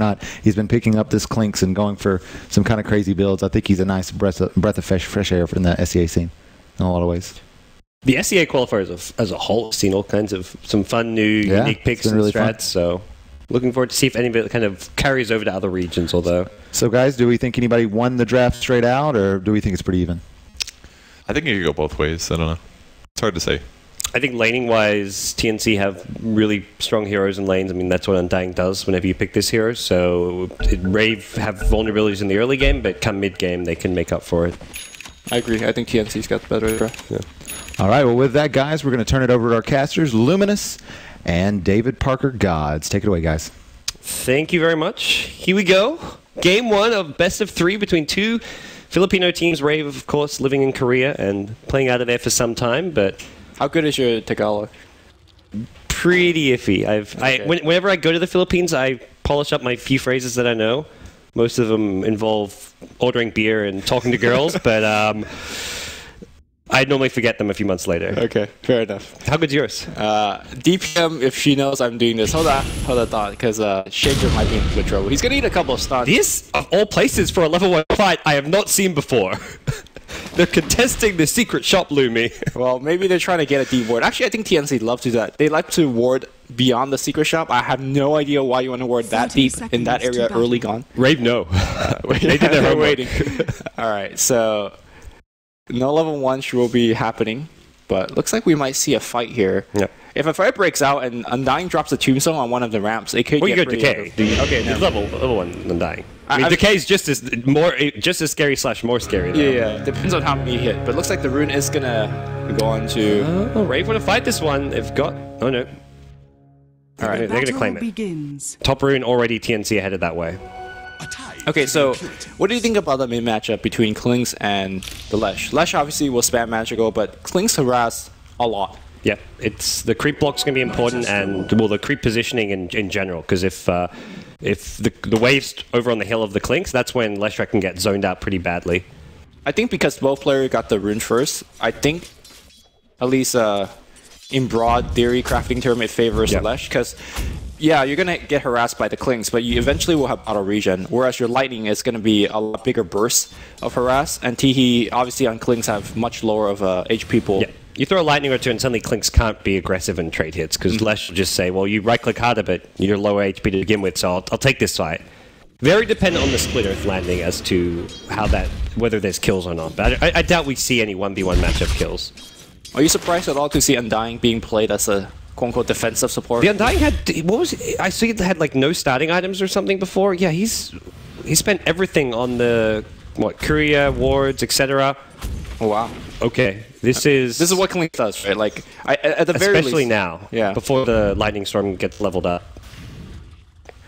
not, he's been picking up this Clinks and going for some kind of crazy builds. I think he's a nice breath of fresh air in the SEA scene in a lot of ways. The SEA qualifier as a whole has seen all kinds of some fun new unique picks and really strats. So looking forward to see if anybody kind of carries over to other regions. Although, so guys, do we think anybody won the draft straight out, or do we think it's pretty even? I think it could go both ways. I don't know. It's hard to say. I think laning-wise, TNC have really strong heroes in lanes. I mean, that's what Undying does whenever you pick this hero. So Rave have vulnerabilities in the early game, but come mid-game, they can make up for it. I agree. I think TNC's got the better draft. Yeah. All right, well, with that, guys, we're going to turn it over to our casters, Luminous and David Parker Gods. Take it away, guys. Thank you very much. Here we go. Game 1 of best of 3 between two Filipino teams. Rave, of course, living in Korea and playing out of there for some time, but... How good is your Tagalog? Pretty iffy. Okay. Whenever I go to the Philippines, I polish up my few phrases that I know. Most of them involve ordering beer and talking to girls, but I normally forget them a few months later. Okay, fair enough. How good's yours? DPM, if she knows I'm doing this, hold on thought, because Shaker might be in good trouble. He's going to need a couple of stuns. This, of all places for a level 1 fight, I have not seen before. They're contesting the secret shop, Lumi. Well, maybe they're trying to get a deep ward. Actually, I think TNC love to do that. They like to ward beyond the secret shop. I have no idea why you want to ward that deep in that area early gone. Rave, no. They did their homework. Waiting. All right, so no level 1 will be happening, but looks like we might see a fight here. Yeah. If a fight breaks out and Undying drops a tombstone on one of the ramps, it could well, get you go Decay. Okay, no. level 1 Undying. I mean, Decay is just as scary / more scary. Though. Yeah, depends on how many you hit. But it looks like the rune is gonna go on to. Rave want to fight this one. They've got. Oh no. All right, they're gonna claim it. Begins. Top rune already TNC headed that way. Okay, so what do you think about the mid matchup between Klings and the Lesh? Lesh obviously will spam magical, but Klings harass a lot. Yeah, it's the creep block's going to be important, and well, the creep positioning in general. Because if the wave's over on the hill of the Clinks, that's when Leshrac can get zoned out pretty badly. I think because both players got the rune first, I think at least in broad theory crafting term, it favors Lesh. Because yeah, you're gonna get harassed by the Clinks, but you eventually will have auto regen. Whereas your lightning is gonna be a lot bigger burst of harass, and Teehee obviously on Clinks have much lower of HP pool. Yeah. You throw a lightning or two and suddenly Clinks can't be aggressive and trade hits because Lesh will just say, well, you right-click harder, but you're lower HP to begin with, so I'll take this fight. Very dependent on the split earth landing as to how whether there's kills or not. But I doubt we see any 1v1 matchup kills. Are you surprised at all to see Undying being played as a quote-unquote defensive support? The Undying had, what was it? I see it had like no starting items or something before. Yeah, he spent everything on the, courier, wards, etc. Oh, wow. Okay, this is what Klings does, right? Like, at the very least, especially now, before the lightning storm gets leveled up.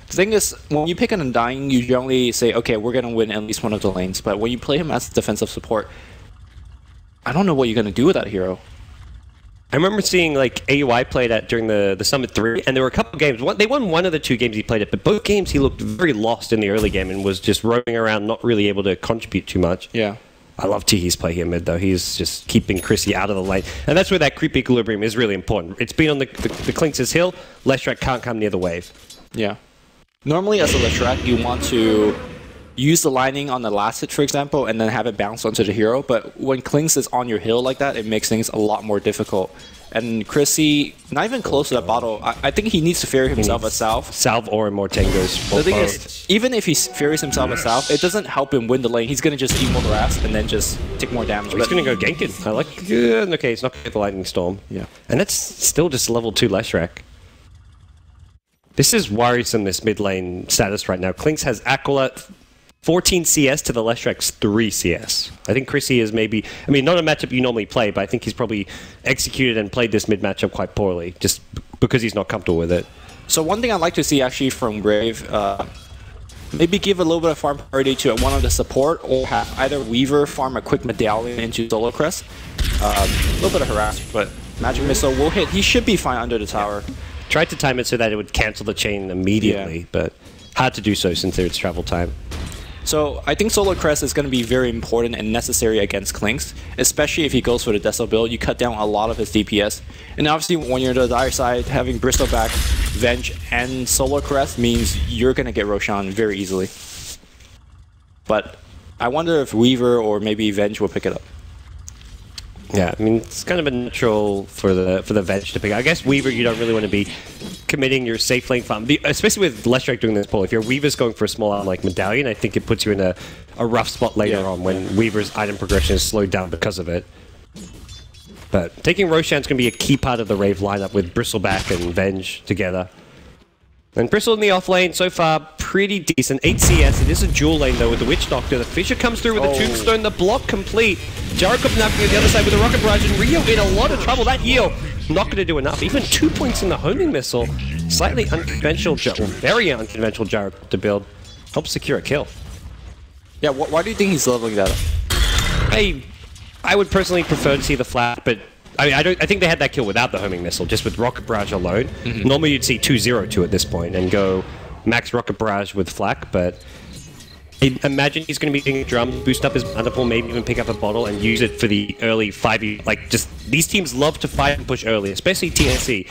The thing is, when you pick an Undying, you generally say, okay, we're going to win at least one of the lanes. But when you play him as defensive support, I don't know what you're going to do with that hero. I remember seeing like AUI played at during the Summit 3, and there were a couple games. They won one of the 2 games he played at, but both games he looked very lost in the early game and was just roaming around, not really able to contribute too much. Yeah. I love Teehee's play here mid, though. He's just keeping Chrissy out of the lane. And that's where that creep equilibrium is really important. It's been on the Clinks' hill. Leshrac can't come near the wave. Yeah. Normally, as a Leshrac, you want to use the lightning on the last hit, for example, and then have it bounce onto the hero. But when Clinks is on your hill like that, it makes things a lot more difficult. And Chrissy, not even close to that bottle. I think he needs to ferry himself a Salve. Salve or Mortengos. The thing is, even if he ferries himself a Salve, it doesn't help him win the lane. He's going to just emo the Ras and then just take more damage. He's going to go Genkin. I like okay, he's not going to get the Lightning Storm. Yeah. And that's still just level 2 Leshrac. This is worrisome, this mid lane status right now. Clinks has Aquila 14 CS to the Leshrac's 3 CS. I think Chrissy is maybe, I mean, not a matchup you normally play, but I think he's probably executed and played this mid matchup quite poorly, just because he's not comfortable with it. So one thing I'd like to see actually from Rave, maybe give a little bit of farm priority to one of the support, or have either Weaver farm a quick medallion into Solo Crest. A little bit of harass, but Magic Missile will hit. He should be fine under the tower. Tried to time it so that it would cancel the chain immediately, but hard to do so since it's travel time. So I think Solo Crest is going to be very important and necessary against Clinks, especially if he goes for the Deso build. You cut down a lot of his DPS. And obviously when you're to the dire side, having Bristol back Venge and Solo Caress means you're going to get Roshan very easily. But I wonder if Weaver or maybe Venge will pick it up. Yeah, I mean, it's kind of a natural for the Venge to pick. I guess Weaver, you don't really want to be committing your safe lane farm, especially with Leshrac doing this pull. If your Weaver's going for a small item like Medallion, I think it puts you in a rough spot later on when Weaver's item progression is slowed down because of it. But taking Roshan's going to be a key part of the Rave lineup with Bristleback and Venge together. And Bristle in the off lane, so far, pretty decent. 8 CS, it is a dual lane though with the Witch Doctor. The Fissure comes through with the Tombstone, the block complete. Jarikov knocking on the other side with the Rocket Barrage, and Rio in a lot of trouble. That heal, not going to do enough. Even 2 points in the homing missile. Slightly unconventional, very unconventional Jarikov to build. Helps secure a kill. Yeah, why do you think he's leveling that up? I would personally prefer to see the flat, but I think they had that kill without the homing missile, just with Rocket Barrage alone. Normally you'd see 2-0-2 at this point and go max Rocket Barrage with Flak, but I imagine he's going to be doing a drum, boost up his mana pool, maybe even pick up a bottle and use it for the early 5e. Like, just these teams love to fight and push early, especially TNC.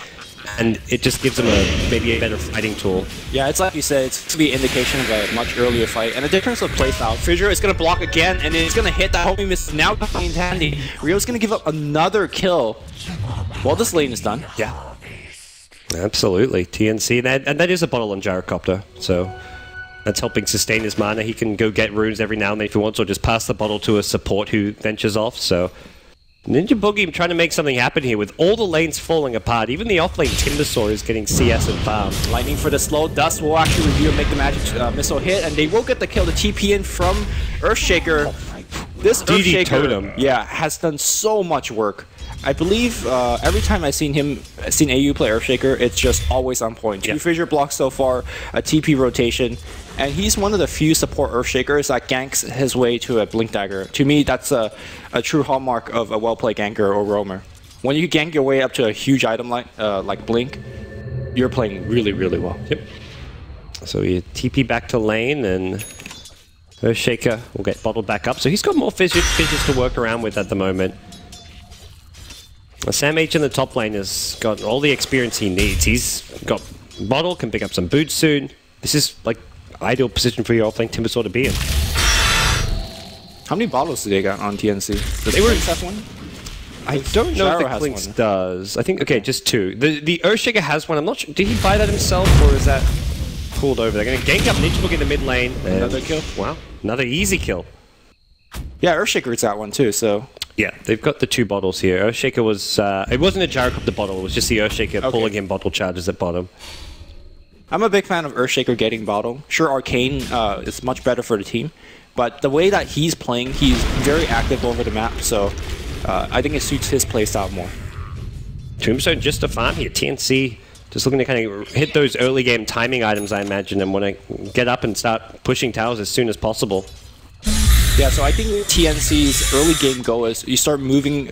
And it just gives them maybe a better fighting tool. Yeah, it's like you said, it's going to be an indication of a much earlier fight. And the difference of playstyle, Fissure is going to block again, and then it's going to hit that homing miss now in handy. Rio's going to give up another kill while this lane is done. Yeah. Absolutely. TNC, and that is a bottle on Gyrocopter, so that's helping sustain his mana. He can go get runes every now and then if he wants, or just pass the bottle to a support who ventures off, so... Ninja Boogie trying to make something happen here with all the lanes falling apart. Even the off lane Timbersaw is getting CS and farm. Lightning for the slow. Dust will actually review and make the magic missile hit, and they will get the kill. The TP in from Earthshaker. This DD Earthshaker, Totem. yeah, has done so much work. I believe every time I've seen AU play Earthshaker, it's just always on point. Two Fissure blocks so far, a TP rotation, and he's one of the few support Earthshakers that ganks his way to a Blink Dagger. To me, that's a true hallmark of a well-played ganker or roamer. When you gank your way up to a huge item like Blink, you're playing really, really well. Yep. So you TP back to lane, and Earthshaker will get bottled back up. So he's got more fissures to work around with at the moment. Sam H in the top lane has got all the experience he needs. He's got bottle, can pick up some boots soon. This is like ideal position for your off lane Timbersaw to be in. How many bottles do they got on TNC? Does They were Clinks have one? I don't know Gyro if the has Clinks one. does. I think, okay, just 2. The Earthshaker has one. I'm not sure. Did he buy that himself, or is that pulled over? They're going to gank up Ninja Book in the mid lane. Another kill? Wow. Another easy kill. Yeah, Earthshaker's got one too, so... Yeah, they've got the 2 bottles here. Earthshaker was... it wasn't a Gyrocopter bottle, it was just the Earthshaker pulling in bottle charges at bottom. I'm a big fan of Earthshaker getting bottle. Sure, Arcane is much better for the team, but the way that he's playing, he's very active over the map, so I think it suits his playstyle more. Tombstone just a farm here. TNC just looking to kind of hit those early game timing items, I imagine, and want to get up and start pushing towers as soon as possible. Yeah, so I think TNC's early game goal is you start removing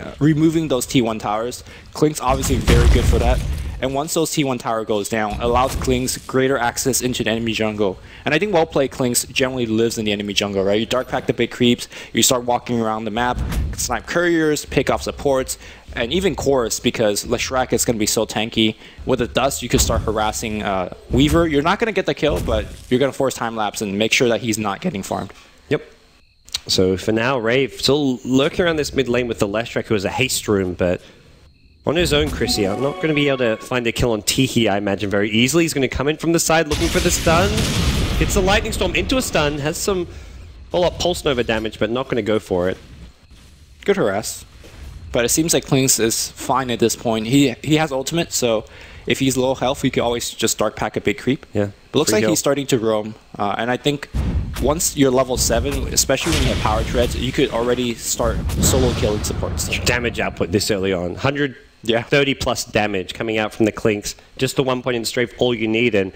those T1 towers. Klink's obviously very good for that. And once those T1 tower goes down, it allows Klink's greater access into the enemy jungle. And I think well-played Klink's generally lives in the enemy jungle, right? You dark pack the big creeps, you start walking around the map, snipe couriers, pick off supports, and even chorus, because Leshrac is going to be so tanky. With the dust, you could start harassing Weaver. You're not going to get the kill, but you're going to force time lapse and make sure that he's not getting farmed. Yep. So for now, Rave still lurking around this mid lane with the Leshrac, who is a haste room, but on his own, Chrissy, I'm not going to be able to find a kill on Tihi, I imagine, very easily. He's going to come in from the side looking for the stun. Hits the Lightning Storm into a stun, has some whole Pulse Nova damage, but not going to go for it. Good harass. But it seems like Klinks is fine at this point. He has ultimate, so if he's low health, he can always just dark pack a big creep. Yeah. But looks like he's starting to roam. And I think once you're level 7, especially when you have power treads, you could already start solo killing supports. Damage output this early on. 130 plus damage coming out from the Klinks. Just the 1 point in strafe, all you need. And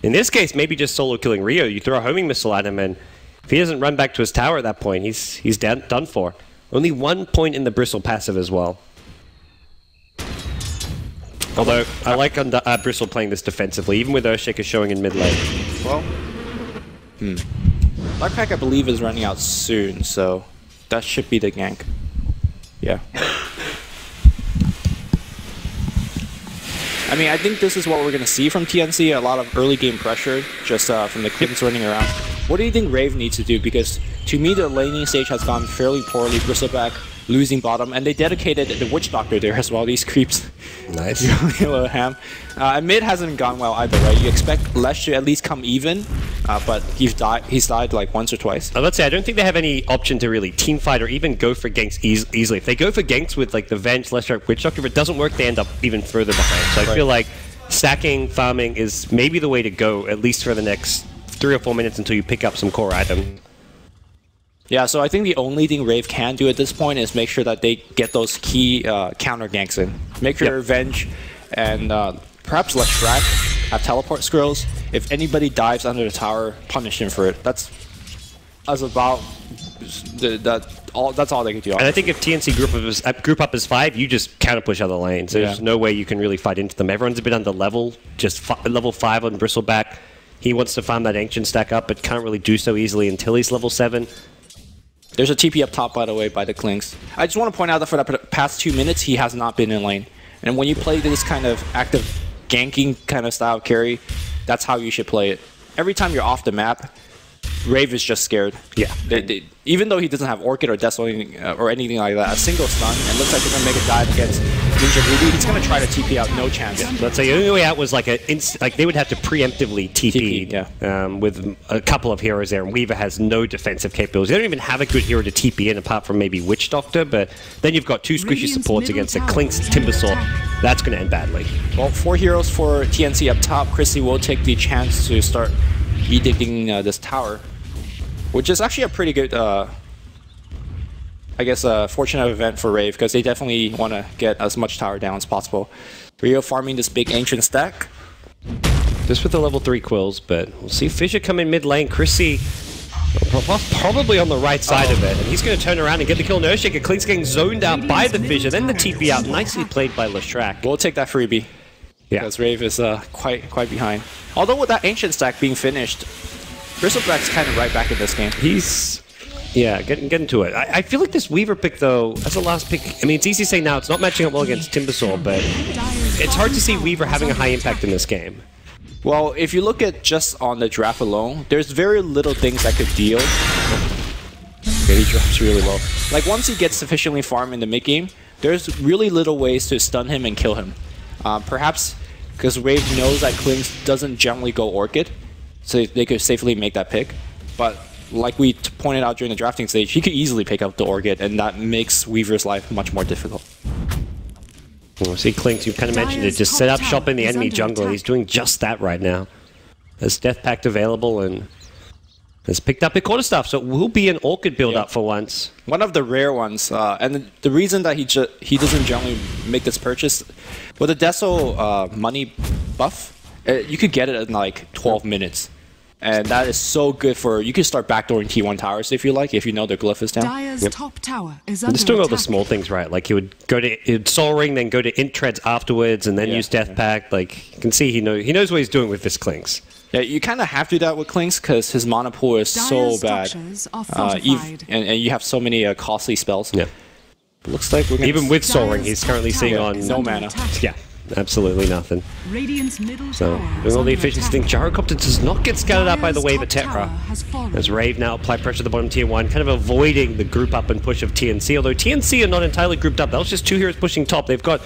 in this case, maybe just solo killing Rio. You throw a homing missile at him, and if he doesn't run back to his tower at that point, he's done for. Only 1 point in the Bristle passive as well. Although, I like Bristle playing this defensively, even with Earthshaker showing in mid lane. Well, Dark Pack, I believe, is running out soon, so that should be the gank. Yeah. I mean, I think this is what we're going to see from TNC, a lot of early game pressure just from the Clips running around. What do you think Rave needs to do? Because to me, the laning stage has gone fairly poorly. Bristleback losing bottom, and they dedicated the Witch Doctor there as well. These creeps. Nice. A little ham. Mid hasn't gone well either, right? You expect Lesh to at least come even, but he's died like once or twice. Let's say I don't think they have any option to really team fight or even go for ganks easily. If they go for ganks with like the Venge, Leshrac, Witch Doctor, if it doesn't work, they end up even further behind. So I feel like stacking, farming is maybe the way to go, at least for the next 3 or 4 minutes until you pick up some core item. Yeah, so I think the only thing Rave can do at this point is make sure that they get those key counter ganks in. Make sure Venge and perhaps Leshrac have teleport scrolls. If anybody dives under the tower, punish him for it. That's about that's all they can do. And I think if TNC group up as 5, you just counter push other lanes. There's no way you can really fight into them. Everyone's a bit under level. Just level 5 on Bristleback. He wants to farm that Ancient stack up, but can't really do so easily until he's level 7. There's a TP up top, by the way, by the Clinks. I just want to point out that for the past 2 minutes, he has not been in lane. And when you play this kind of active ganking kind of style carry, that's how you should play it. Every time you're off the map, Rave is just scared. Yeah. Even though he doesn't have Orchid or Death or anything like that, a single stun, and looks like they're going to make a dive against Ninja Voodoo, he's going to try to TP out, no chance. Yeah. Let's say the only way out was like they would have to preemptively TP, with a couple of heroes there, and Weaver has no defensive capabilities. They don't even have a good hero to TP in apart from maybe Witch Doctor, but then you've got 2 squishy supports against a Clink's Timbersaw. That's going to end badly. Well, 4 heroes for TNC up top. Chrissy will take the chance to start edicting this tower, which is actually a pretty good, I guess, fortunate event for Rave, because they definitely want to get as much tower down as possible. Rio farming this big Ancient stack. Just with the level 3 quills, but we'll see Fissure come in mid lane. Chrissy probably on the right side of it, and he's going to turn around and get the kill on Earthshaker. Klink's getting zoned out by the Fissure, then the TP out. Nicely played by Leshrac. We'll take that freebie. Yeah, because Rave is quite behind. Although with that Ancient stack being finished, Bristleback's kind of right back in this game. He's, getting to it. I feel like this Weaver pick, though, as a last pick, I mean, it's easy to say now, it's not matching up well against Timbersaw, but it's hard to see Weaver having a high impact in this game. Well, if you look at just on the draft alone, there's very little things that could deal. Okay, he drops really low. Like, once he gets sufficiently farmed in the mid-game, there's really little ways to stun him and kill him. Perhaps because Rave knows that Klings doesn't generally go Orchid, so they could safely make that pick. But like we pointed out during the drafting stage, he could easily pick up the Orchid, and that makes Weaver's life much more difficult. Well, see, Klinks, you kind of mentioned it, just set up shop in the enemy jungle. He's doing just that right now. There's Death Pact available and has picked up a quarterstaff, so it will be an Orchid build-up for once. One of the rare ones, and the reason that he doesn't generally make this purchase, with the Deso money buff, you could get it in like 12 minutes. And that is so good for, you can start backdooring T1 towers if you like, if you know their glyph is down. Dire's top tower is under Just doing all the attack. small things right, like he would go to Soul Ring, then go to Int Treads afterwards, and then use Death Pact. Like, you can see he knows what he's doing with this Klinks. Yeah, you kind of have to do that with Klinks because his mana pool is so bad. And you have so many costly spells. Yeah. Looks like we're gonna Even with Soul Ring, he's currently seeing on no mana. Yeah, absolutely nothing. Radiant's middle So, tower doing all the is under efficiency thing. attack. Gyrocopter does not get scouted out by the wave of Dire's Tetra. top tower has fallen. As Rave now apply pressure at the bottom tier 1, kind of avoiding the group up and push of TNC. Although TNC are not entirely grouped up. That was just 2 heroes pushing top. They've got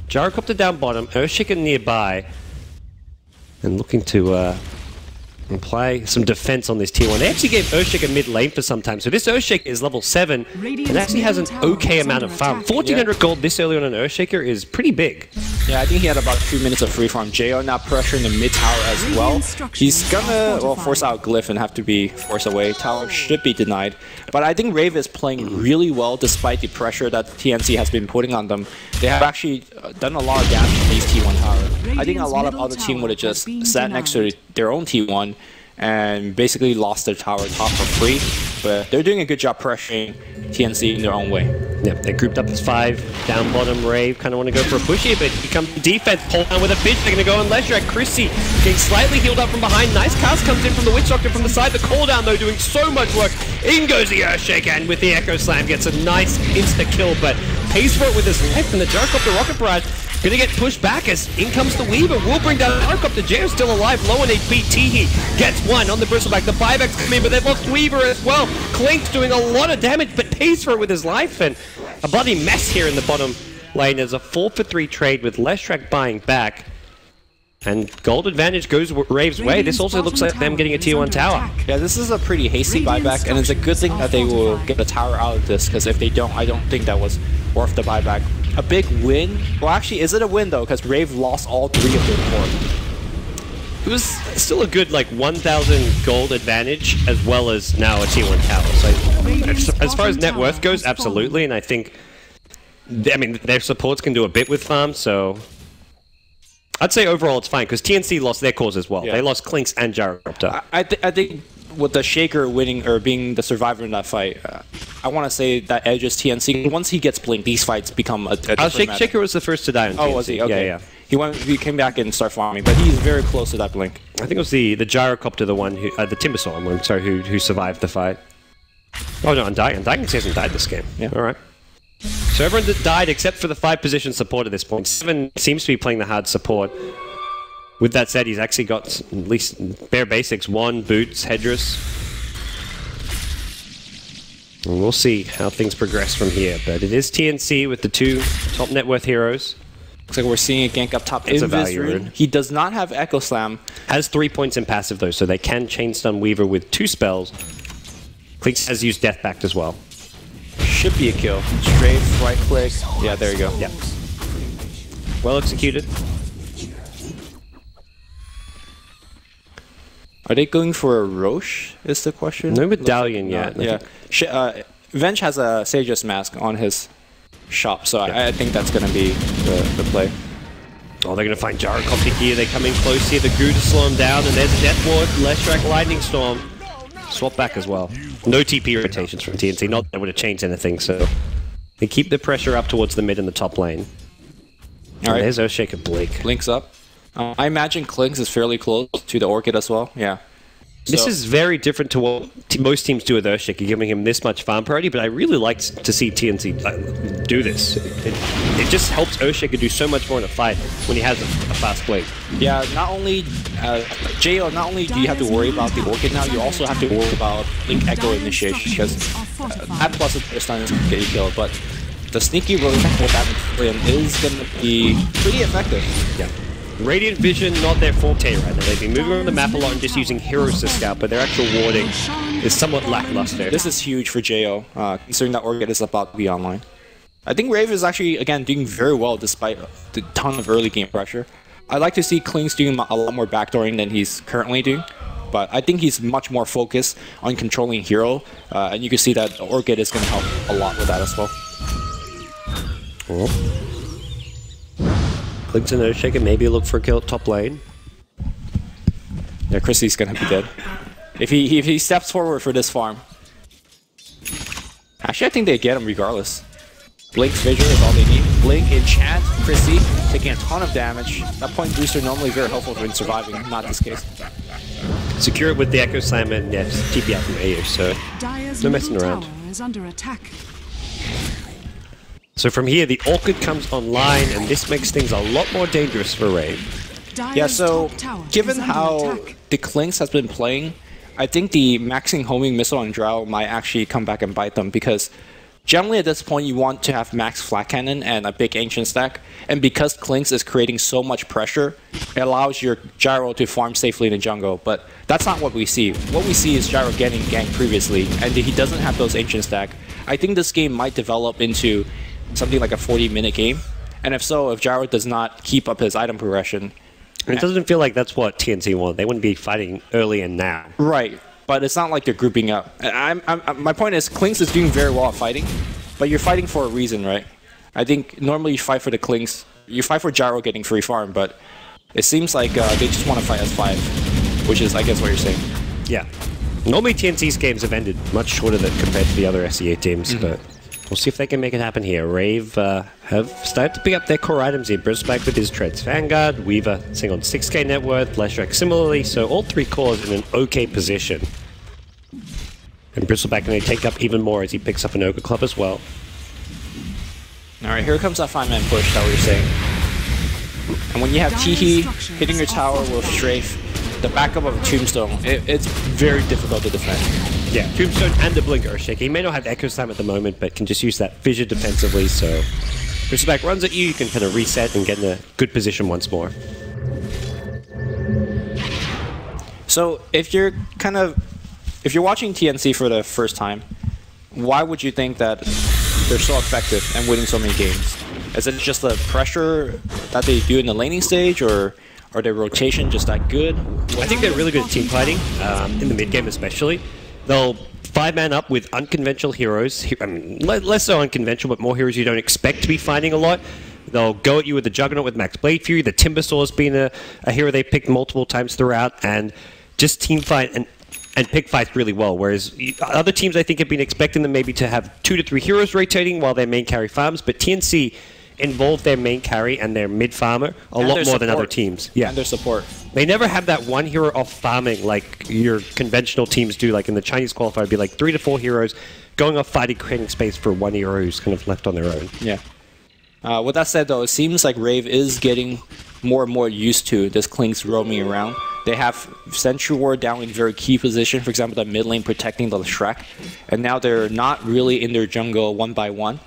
Gyrocopter down bottom, Earthshaker nearby, and looking to apply some defense on this tier 1. They actually gave Earthshaker mid lane for some time. So this Earthshaker is level 7 and actually has an okay amount of farm. 1400 gold this early on an Earthshaker is pretty big. Yeah, I think he had about 2 minutes of free farm. JO now pressuring the mid tower as well. He's gonna force out Glyph and have to be forced away. Tower should be denied. But I think Rave is playing really well despite the pressure that TNC has been putting on them. They have actually done a lot of damage to these T1 tower. I think a lot of other team would have just sat next to their own T1 and basically lost their tower top for free. But they're doing a good job pressuring TNC in their own way. Yep, they're grouped up as 5, down bottom. Rave kind of want to go for a push here, but he comes to defense, pull down with a bitch. They're going to go on Leshrac. Chrissy getting slightly healed up from behind. Nice cast comes in from the Witch Doctor from the side. The call down, though, doing so much work. In goes the Earthshaker, and with the Echo Slam, gets a nice insta-kill, but pays for it with his life, and the Gyrocopter Rocket Barrage gonna get pushed back as in comes the Weaver. Will bring down the Gyrocopter. Jail's still alive, low on HP. Teehee gets one on the Bristleback. The buybacks come in, but they've lost Weaver as well. Clink's doing a lot of damage, but pays for it with his life, and a bloody mess here in the bottom lane. There's a 4-for-3 trade with Leshrac buying back. And gold advantage goes Rave's way. This also looks like them getting a tier 1 tower. Yeah, this is a pretty hasty buyback, and it's a good thing that they will get a tower out of this, because if they don't, I don't think that was worth the buyback. A big win? Well, actually, is it a win, though? Because Rave lost all 3 of their core. It was still a good, like, 1,000 gold advantage, as well as now a tier 1 tower. So, as far as net worth goes, absolutely, and I think, I mean, their supports can do a bit with farm, so I'd say overall it's fine, because TNC lost their cores as well. Yeah. They lost Clinks and Gyrocopter. I think with the Shaker winning, or being the survivor in that fight, I want to say that edges TNC. Once he gets blinked, these fights become a different matter. Shaker was the first to die on TNC. Oh, was he? Okay. Yeah. He came back and started farming, but he's very close to that blink. I think it was the Gyrocopter, the one who, the Timbersaw one, sorry, who survived the fight. Oh no, Undying hasn't died this game. Yeah. Alright. So everyone that died except for the 5-position support at this point. 7 seems to be playing the hard support. With that said, he's actually got at least bare basics. 1, boots, headdress. And we'll see how things progress from here. But it is TNC with the 2 top net worth heroes. Looks like we're seeing a gank up top. It's a value rune. rune. He does not have Echo Slam. Has 3 points in passive though, so they can chain stun Weaver with 2 spells. Cleeks has used Death Pact as well. Should be a kill. Strafe, right click. Yeah, there you go. Yeah. Well executed. Are they going for a Roche, is the question? No medallion yet. Yeah. Venge has a Sage's Mask on his shop, so I think that's going to be the play. Oh, they're going to find Gyrocopter here. They're coming close here. The Goo to slow him down, and there's a Death Ward. Leshrac Lightning Storm. Swap back as well. No TP rotations from TNC. Not that would have changed anything, so they keep the pressure up towards the mid and the top lane. All right. There's Earthshaker Blake. Links up. I imagine Clinks is fairly close to the Orchid as well. Yeah. This is very different to what most teams do with Earthshaker, giving him this much farm priority, but I really like to see TNC do this. It just helps Earthshaker do so much more in a fight when he has a fast blade. Yeah, not only, JO, not only do you have to worry about the Orchid now, you also have to worry about Link Echo initiation, because at plus the stun is going to get you killed, but the sneaky rotation damage is going to be pretty effective. Yeah. Radiant Vision, not their forte right now. They've been moving around the map a lot and just using heroes to scout, but their actual warding is somewhat lackluster. This is huge for JO, considering that Orchid is about to be online. I think Rave is actually, again, doing very well despite the ton of early game pressure. I'd like to see Klings doing a lot more backdooring than he's currently doing, but I think he's much more focused on controlling hero, and you can see that Orchid is going to help a lot with that as well. Oh. Clinks and Earthshaker, maybe look for a kill at top lane. Yeah, Chrissy's gonna be dead. If he steps forward for this farm. Actually, I think they get him regardless. Blink's Fissure is all they need. Blink, Enchant, Chrissy, taking a ton of damage. That point booster normally very helpful when surviving, not this case. Secure it with the Echo Slam and just TP out from AU, so no messing around. Is under attack. So from here, the Orchid comes online, and this makes things a lot more dangerous for Rave. Yeah, so given how the Clinks has been playing, I think the maxing homing missile on Drow might actually come back and bite them, because generally at this point you want to have max flat cannon and a big ancient stack, and because Clinks is creating so much pressure, it allows your Gyro to farm safely in the jungle, but that's not what we see. What we see is Gyro getting ganked previously, and he doesn't have those ancient stack. I think this game might develop into something like a 40-minute game, and if so, if Gyro does not keep up his item progression... It doesn't feel like that's what TNC want. They wouldn't be fighting early and now. Right, but it's not like they're grouping up. My point is, Clinks is doing very well at fighting, but you're fighting for a reason, right? I think normally you fight for the Clinks, you fight for Gyro getting free farm, but it seems like they just want to fight S5, which is, I guess, what you're saying. Yeah. Normally TNC's games have ended much shorter than compared to the other SEA teams, but... We'll see if they can make it happen here. Rave have started to pick up their core items here. Bristleback with his Treads Vanguard, Weaver sitting on 6k net worth, Leshrac similarly, so all 3 cores in an okay position. And Bristleback going to take up even more as he picks up an Ogre Club as well. Alright, here comes that 5-man push that we were saying. And when you have Teehee hitting your tower with Strafe, the backup of a Tombstone, it's very difficult to defend. Yeah, Tombstone and the Blink Earthshaker. He may not have Echo Slam at the moment, but can just use that fissure defensively, so... Respect runs at you can kind of reset and get in a good position once more. So, if you're watching TNC for the first time, why would you think that they're so effective and winning so many games? Is it just the pressure that they do in the laning stage, or are their rotation just that good? I think they're really good at team fighting, in the mid game especially. They'll 5-man up with unconventional heroes. I mean, less so unconventional, but more heroes you don't expect to be fighting a lot. They'll go at you with the Juggernaut with Max Blade Fury. The Timbersaw has been a hero they picked multiple times throughout, and just team fight and pick fights really well. Whereas other teams, I think, have been expecting them maybe to have 2 to 3 heroes rotating while their main carry farms, but TNC involve their main carry and their mid farmer a lot more than other teams. Yeah, and their support. They never have that one hero off farming like your conventional teams do. Like in the Chinese qualifier, it'd be like 3 to 4 heroes going off fighting, creating space for one hero who's kind of left on their own. Yeah. With that said, though, it seems like Rave is getting more and more used to this Clinkz roaming around. They have Sentry Ward down in very key position, for example, the mid lane protecting the Shrek, and now they're not really in their jungle one by one.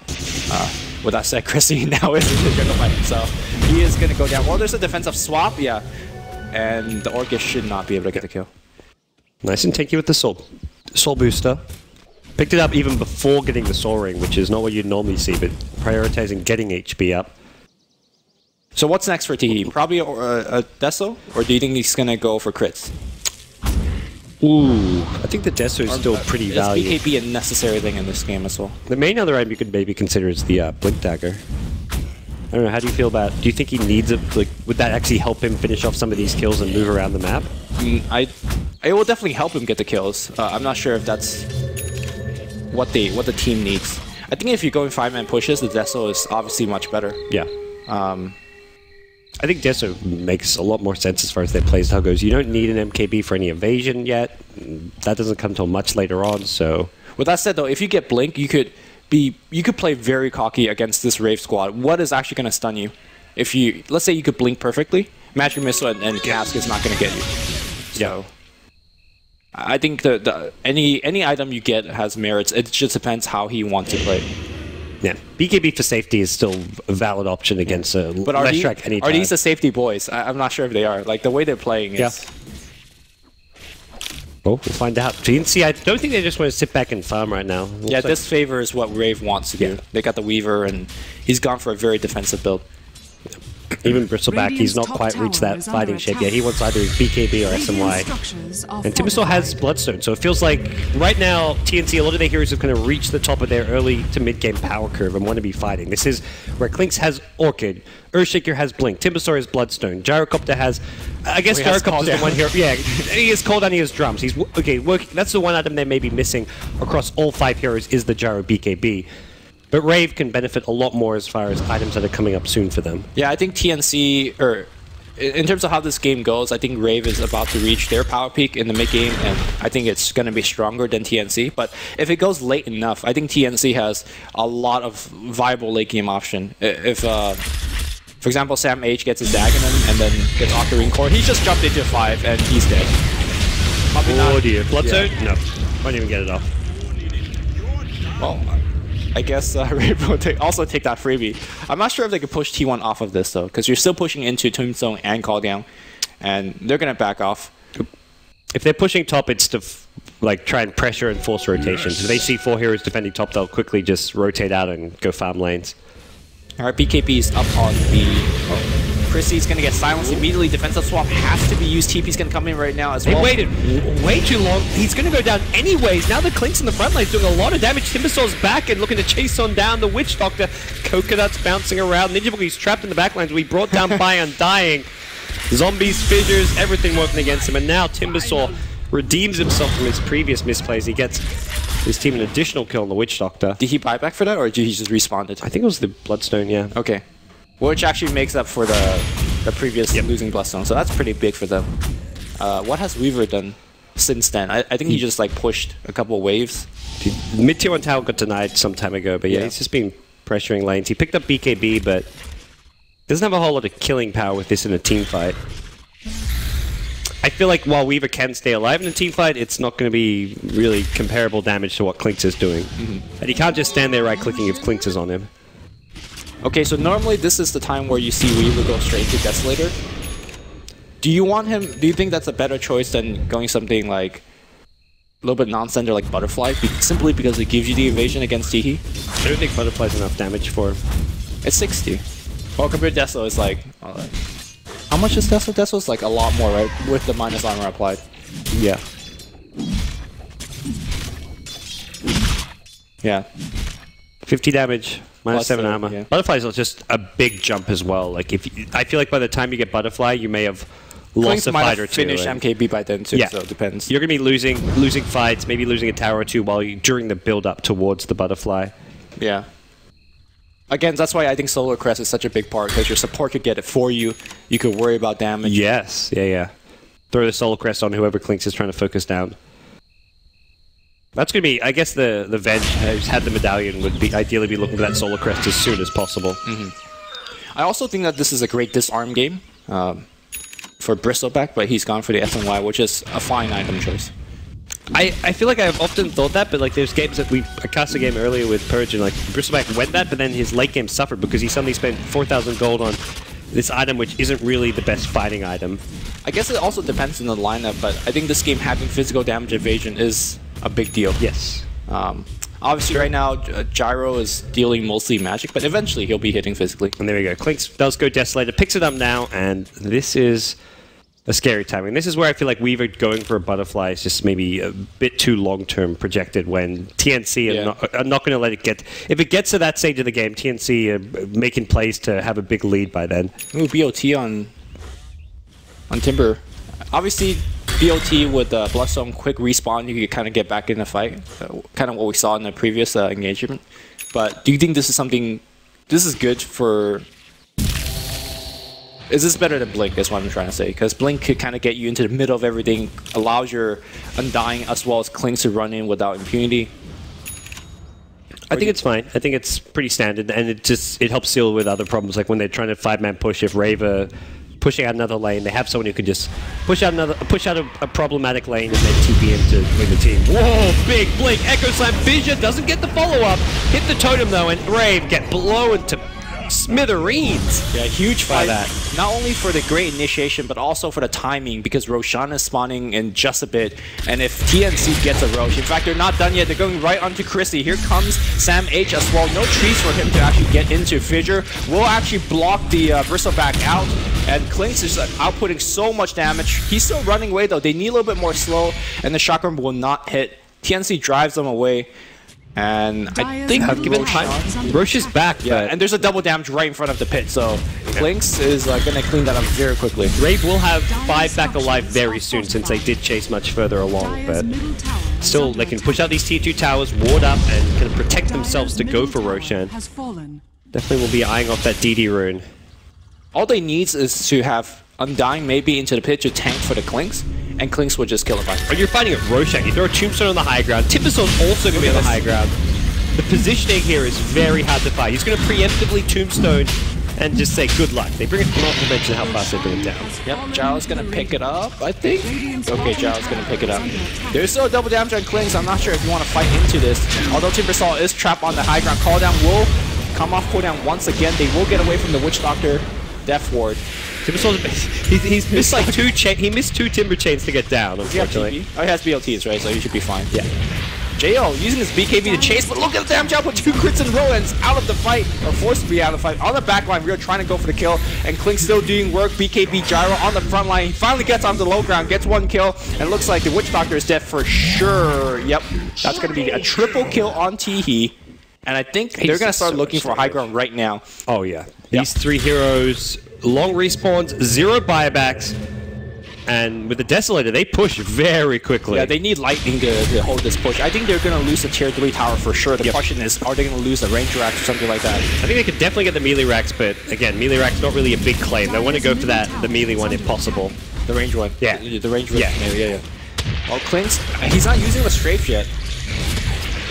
With that said, Chrissy now is in the jungle by himself. He is going to go down. Well, there's a defensive swap, yeah, and the Orcus should not be able to get the kill. Nice and tanky with the soul booster. Picked it up even before getting the Soul Ring, which is not what you'd normally see, but prioritizing getting HP up. So what's next for Teehee? Probably a Deso? Or do you think he's going to go for crits? Ooh, I think the Deso is still pretty valuable. Is BKB a necessary thing in this game as well? The main other item you could maybe consider is the Blink Dagger. I don't know, how do you feel about it? Do you think he needs it? Like, would that actually help him finish off some of these kills and move around the map? It will definitely help him get the kills. I'm not sure if that's what the team needs. I think if you're going 5-man pushes, the Deso is obviously much better. Yeah. I think Deso makes a lot more sense as far as their playstyle goes. You don't need an MKB for any evasion yet. That doesn't come till much later on, so... With that said, though, if you get Blink, you could play very cocky against this Rave squad. What is actually going to stun you? If you... Let's say you could Blink perfectly, Magic Missile and Cask is not going to get you. So... I think any item you get has merits. It just depends how he wants to play. Yeah, BKB for safety is still a valid option against a Leshrac anytime. Are these the safety boys? I'm not sure if they are. Like, the way they're playing is... Yeah. Oh, we'll find out. TNC, I don't think they just want to sit back and farm right now. Yeah, this favors what Rave wants to do. They got the Weaver, and he's gone for a very defensive build. Even Bristleback, he's not quite reached that fighting shape yet. He wants either his BKB or SMY. And Timbersaw has Bloodstone, so it feels like right now TNC, a lot of their heroes have kind of reached the top of their early to mid-game power curve and want to be fighting. This is where Clinkz has Orchid, Earthshaker has Blink, Timbersaw has Bloodstone, Gyrocopter has... I guess Gyrocopter is the one hero... Yeah, he has Cold and he has Drums. He's working. That's the one item they may be missing across all 5 heroes is the Gyro BKB. But Rave can benefit a lot more as far as items that are coming up soon for them. Yeah, I think TNC, or in terms of how this game goes, I think Rave is about to reach their power peak in the mid-game, and I think it's going to be stronger than TNC. But if it goes late enough, I think TNC has a lot of viable late-game option. If, for example, Sam H gets his Dagonon and then gets Octarine Core, he's just jumped into 5 and he's dead. Probably not. Oh dear. Bloodstone? Yeah. No. Won't even get it off. Well, I guess Rave will also take that freebie. I'm not sure if they could push T1 off of this, though, because you're still pushing into Tombstone and Call Down, and they're going to back off. If they're pushing top, it's to like try and pressure and force rotations. If they see 4 heroes defending top, they'll quickly just rotate out and go farm lanes. Alright, BKB is up on the... Chrissy's going to get silenced immediately. Defensive swap has to be used. TP's going to come in right now as well. They waited way too long. He's going to go down anyways. Now the Clinkz in the front line is doing a lot of damage. Timbersaw's back and looking to chase on down the Witch Doctor. Coconut's bouncing around. Ninja Boogie's trapped in the backlines. We brought down by Undying. Zombies, fissures, everything working against him. And now Timbersaw redeems himself from his previous misplays. He gets his team an additional kill on the Witch Doctor. Did he buy back for that, or did he just respawn it? I think it was the Bloodstone, yeah. Okay. Which actually makes up for the previous losing Bloodstone, so that's pretty big for them. What has Weaver done since then? I think he just like pushed a couple of waves. Mid-tier 1 tower got denied some time ago, but yeah, he's just been pressuring lanes. He picked up BKB, but doesn't have a whole lot of killing power with this in a team fight. I feel like while Weaver can stay alive in a team fight, it's not going to be really comparable damage to what Klinx is doing. And he can't just stand there right-clicking if Klinx is on him. Okay, so normally this is the time where you see Weaver go straight to Desolator. Do you want him? Do you think that's a better choice than going something like a little bit non-standard like Butterfly, simply because it gives you the evasion against Teehee? I don't think Butterfly's enough damage for him. It's 60. Well, compared to Deslo, it's like... how much is Deslo? Deslo's like a lot more, right? With the minus armor applied. Yeah. Yeah. 50 damage, minus 7 armor. Yeah. Butterfly's just a big jump as well. Like I feel like by the time you get Butterfly, you may have lost a fight or two. Finish MKB by then too, so it depends. You're going to be losing fights, maybe losing a tower or two during the build-up towards the Butterfly. Yeah. Again, that's why I think Solar Crest is such a big part, because your support could get it for you. You could worry about damage. Yes, yeah. Throw the Solar Crest on whoever Klinx is trying to focus down. That's going to be, I guess the Venge who's had the medallion would be ideally be looking for that Solar Crest as soon as possible. I also think that this is a great disarm game for Bristleback, but he's gone for the SNY, which is a fine item choice. I feel like I've often thought that, but like there's games that I cast a game earlier with Purge and like Bristleback went that, but then his late game suffered because he suddenly spent 4,000 gold on this item which isn't really the best fighting item. I guess it also depends on the lineup, but I think this game having physical damage evasion is a big deal. Yes. Obviously right now Gyro is dealing mostly magic, but eventually he'll be hitting physically. And there we go. Klinx does go Desolator, picks it up now, and this is a scary timing. This is where I feel like Weaver going for a Butterfly is just maybe a bit too long-term projected when TNC are not going to let it get... If it gets to that stage of the game, TNC are making plays to have a big lead by then. Ooh, BOT on Timber. Obviously, BOT with Bloodstone quick respawn, you could kind of get back in the fight. Kind of what we saw in the previous engagement. But do you think this is something... This is good for... Is this better than Blink, is what I'm trying to say. Because Blink could kind of get you into the middle of everything, allows your Undying as well as Klinx to run in without impunity. I think it's fine. I think it's pretty standard, and it helps deal with other problems, like when they're trying to 5-man push. If Rave are pushing out another lane, they have someone who can just push out a problematic lane and then TP in to win the team. Whoa, big Blink, Echo Slam, Vision doesn't get the follow-up. Hit the totem though, and Rave get blown to smithereens. Yeah, huge fight. That. Not only for the great initiation, but also for the timing, because Roshan is spawning in just a bit, and if TNC gets a Rosh, in fact, they're not done yet. They're going right onto Chrissy. Here comes Sam H as well. No trees for him to actually get into. Fissure will actually block the Bristleback out, and Klinx is outputting so much damage. He's still running away, though. They need a little bit more slow, and the shotgun will not hit. TNC drives them away. And I think I've given time. Rosh is back, yeah, and there's a double damage right in front of the pit, so Klinx is going to clean that up very quickly. Rave will have 5 back alive very soon since they did chase much further along, but still they can push out these tier 2 towers, ward up, and can protect themselves to go for Roshan. Definitely will be eyeing off that DD rune. All they need is to have Undying maybe into the pit to tank for the Klinx, and Klinx would just kill him. When you're fighting at Roshan, you throw a Tombstone on the high ground. Timbersault's also going to be on the high ground. The positioning here is very hard to fight. He's going to preemptively Tombstone and just say good luck. They bring it not to mention how fast they bring it down. Yep, Gyro's going to pick it up, I think. Okay, Gyro's going to pick it up. There's still a double damage on Klinx. I'm not sure if you want to fight into this. Although Timbersault is trapped on the high ground. Call down will come off cooldown once again. They will get away from the Witch Doctor Death Ward. He's missed like he missed 2 Timber Chains to get down, unfortunately. Oh, he has BLTs, right? So he should be fine. Yeah. JO using his BKB to chase, but look at the damage output. 2 crits in a row, and it's out of the fight, or forced to be out of the fight. On the back line, we are trying to go for the kill, and Klinx still doing work. BKB Gyro on the front line. He finally gets onto the low ground, gets 1 kill, and it looks like the Witch Doctor is dead for sure. Yep, that's going to be a triple kill on Teehee. And I think they're going to start looking for high ground right now. Oh, yeah. These 3 heroes, long respawns, 0 buybacks, and with the Desolator, they push very quickly. Yeah, they need lightning to hold this push. I think they're going to lose the tier 3 tower for sure. The question is, are they going to lose the Ranger Axe or something like that? I think they could definitely get the melee racks, but again, melee rack's not really a big claim. They want to go for the melee one if possible. The range one? Yeah. The range one? Yeah. Well, Klinx, he's not using the strafe yet.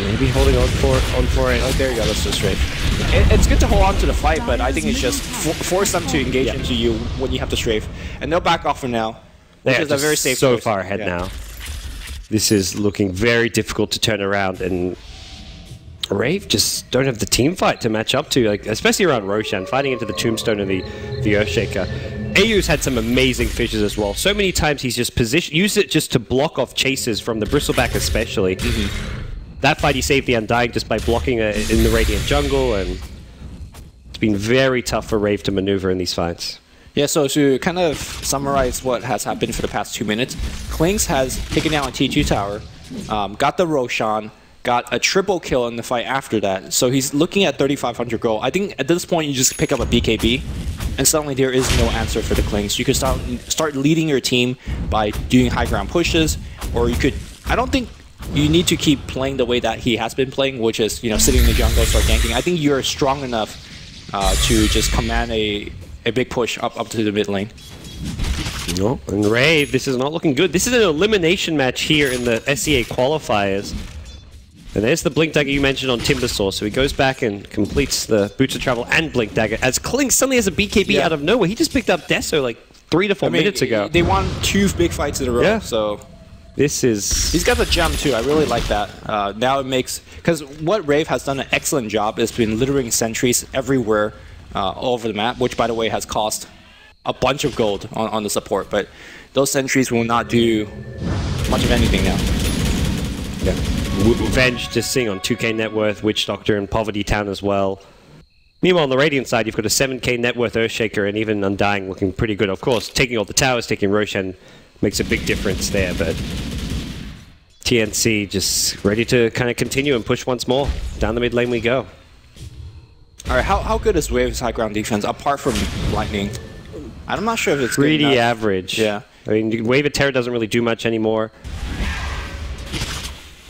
Maybe holding on for it. Oh, there you go. That's just straight. It's good to hold on to the fight, but I think it's just force them to engage into you when you have to strafe. And they'll back off for now, which is a very safe so choice. far ahead now. This is looking very difficult to turn around, and Rave just don't have the team fight to match up to, like especially around Roshan, fighting into the Tombstone and the Earthshaker. AU's had some amazing fishes as well. So many times he's just used it just to block off chases from the Bristleback especially. That fight he saved the Undying just by blocking in the Radiant jungle, and it's been very tough for Rave to maneuver in these fights. Yeah, so to kind of summarize what has happened for the past 2 minutes, Klinks has taken down a T2 tower, got the Roshan, got a triple kill in the fight after that. So he's looking at 3,500 gold. I think at this point you just pick up a BKB, and suddenly there is no answer for the Klinks. You could start leading your team by doing high ground pushes, or you could. I don't think you need to keep playing the way that he has been playing, which is sitting in the jungle, start ganking. I think you're strong enough to just command a big push up to the mid lane. No, and Rave, this is not looking good. This is an elimination match here in the SEA qualifiers. And there's the Blink Dagger you mentioned on Timbersaw, so he goes back and completes the Boots of Travel and Blink Dagger, as Kling suddenly has a BKB out of nowhere. He just picked up Deso like 3 to 4 minutes ago. They won 2 big fights in a row, so... This is... He's got the gem too, I really like that. Now it makes... Because what Rave has done an excellent job is been littering sentries everywhere all over the map, which by the way has cost a bunch of gold on the support, but those sentries will not do much of anything now. Yeah. Venge just seeing on 2k net worth, Witch Doctor and Poverty Town as well. Meanwhile, on the Radiant side, you've got a 7k net worth Earthshaker and even Undying looking pretty good. Of course, taking all the towers, taking Roshan makes a big difference there, but TNC just ready to kind of continue and push once more. Down the mid lane we go. Alright, how good is Wave's high ground defense apart from Lightning? I'm not sure if it's pretty good enough. average. Yeah. I mean, Wave of Terror doesn't really do much anymore.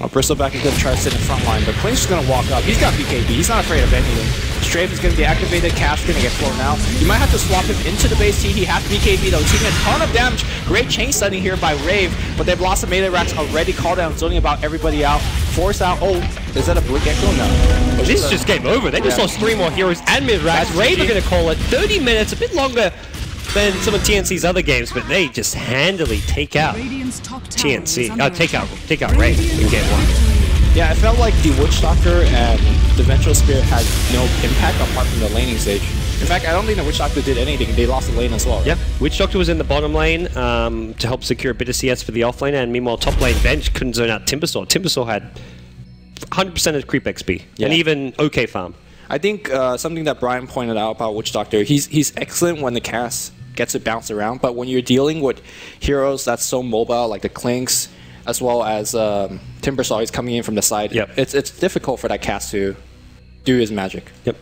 Well, Bristleback is going to try to sit in front line, but Klink's just going to walk up. He's got BKB. He's not afraid of anything. Strafe is going to be activated. Cash is going to get thrown out. You might have to swap him into the base T. He has BKB, though. Taking a ton of damage. Great chain stunning here by Rave, but they've lost the melee racks already. Call down, zoning about everybody out. Force out. Oh, is that a Blink Echo? No. This is just game over. They just lost 3 more heroes and mid racks. Rave are going to call it 30 minutes, a bit longer than some of TNC's other games, but they just handily take out TNC. Take out Rave in game 1. Yeah, I felt like the Witch Doctor and the Vengeful Spirit had no impact apart from the laning stage. In fact, I don't think the Witch Doctor did anything. They lost the lane as well. Right? Yeah, Witch Doctor was in the bottom lane to help secure a bit of CS for the offlane, and meanwhile top lane Bench couldn't zone out Timbersaw. Timbersaw had 100% of creep XP, and even okay farm. I think something that Brian pointed out about Witch Doctor, he's excellent when the cast gets it bounced around, but when you're dealing with heroes that's so mobile, like the Klinks, as well as Timbersaw is coming in from the side, it's difficult for that cast to do his magic. Yep.